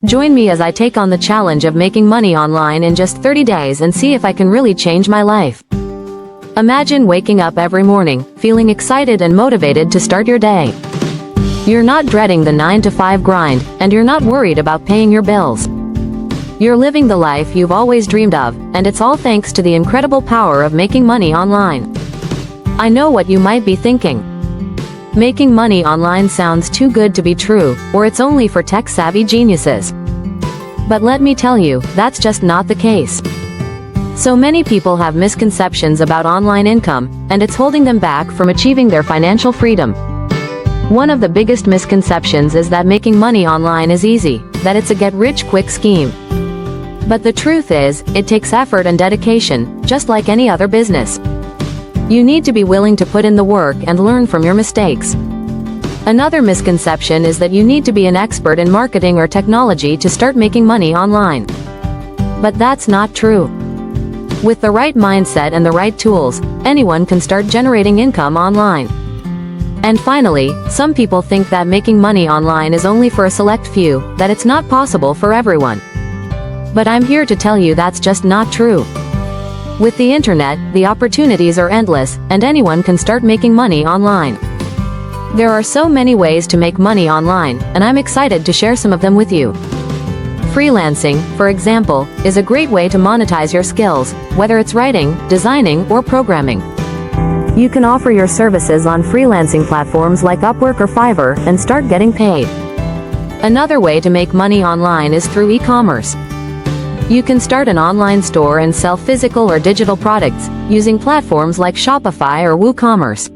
Join me as I take on the challenge of making money online in just 30 days and see if I can really change my life. Imagine waking up every morning, feeling excited and motivated to start your day. You're not dreading the 9-to-5 grind, and you're not worried about paying your bills. You're living the life you've always dreamed of, and it's all thanks to the incredible power of making money online. I know what you might be thinking. Making money online sounds too good to be true, or it's only for tech-savvy geniuses. But let me tell you, that's just not the case. So many people have misconceptions about online income, and it's holding them back from achieving their financial freedom. One of the biggest misconceptions is that making money online is easy, that it's a get-rich-quick scheme. But the truth is, it takes effort and dedication, just like any other business. You need to be willing to put in the work and learn from your mistakes. Another misconception is that you need to be an expert in marketing or technology to start making money online. But that's not true. With the right mindset and the right tools, anyone can start generating income online. And finally, some people think that making money online is only for a select few, that it's not possible for everyone. But I'm here to tell you that's just not true. With the internet, the opportunities are endless, and anyone can start making money online. There are so many ways to make money online, and I'm excited to share some of them with you. Freelancing, for example, is a great way to monetize your skills, whether it's writing, designing, or programming. You can offer your services on freelancing platforms like Upwork or Fiverr and start getting paid. Another way to make money online is through e-commerce. You can start an online store and sell physical or digital products, using platforms like Shopify or WooCommerce.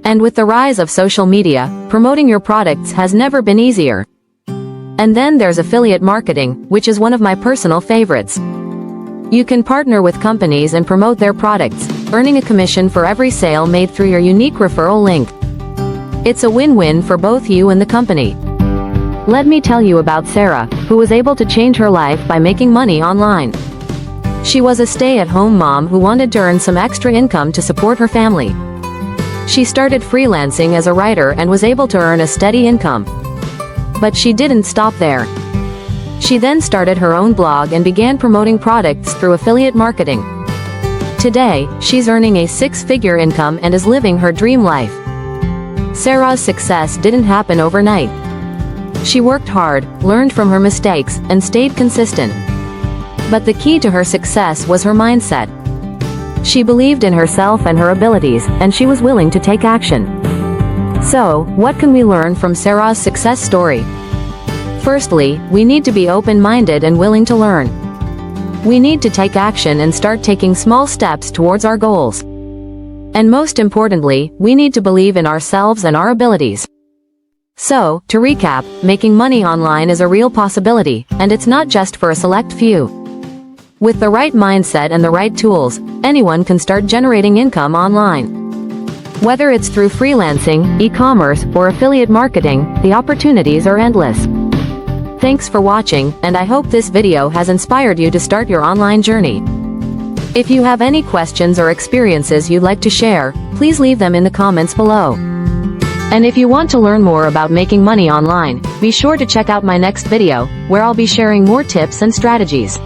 And with the rise of social media, promoting your products has never been easier. And then there's affiliate marketing, which is one of my personal favorites. You can partner with companies and promote their products, earning a commission for every sale made through your unique referral link. It's a win-win for both you and the company. Let me tell you about Sarah, who was able to change her life by making money online. She was a stay-at-home mom who wanted to earn some extra income to support her family. She started freelancing as a writer and was able to earn a steady income. But she didn't stop there. She then started her own blog and began promoting products through affiliate marketing. Today, she's earning a six-figure income and is living her dream life. Sarah's success didn't happen overnight. She worked hard, learned from her mistakes, and stayed consistent. But the key to her success was her mindset. She believed in herself and her abilities, and she was willing to take action. So, what can we learn from Sarah's success story? Firstly, we need to be open-minded and willing to learn. We need to take action and start taking small steps towards our goals. And most importantly, we need to believe in ourselves and our abilities. So, to recap, making money online is a real possibility, and it's not just for a select few. With the right mindset and the right tools, anyone can start generating income online. Whether it's through freelancing, e-commerce, or affiliate marketing, the opportunities are endless. Thanks for watching, and I hope this video has inspired you to start your online journey. If you have any questions or experiences you'd like to share, please leave them in the comments below. And if you want to learn more about making money online, be sure to check out my next video, where I'll be sharing more tips and strategies.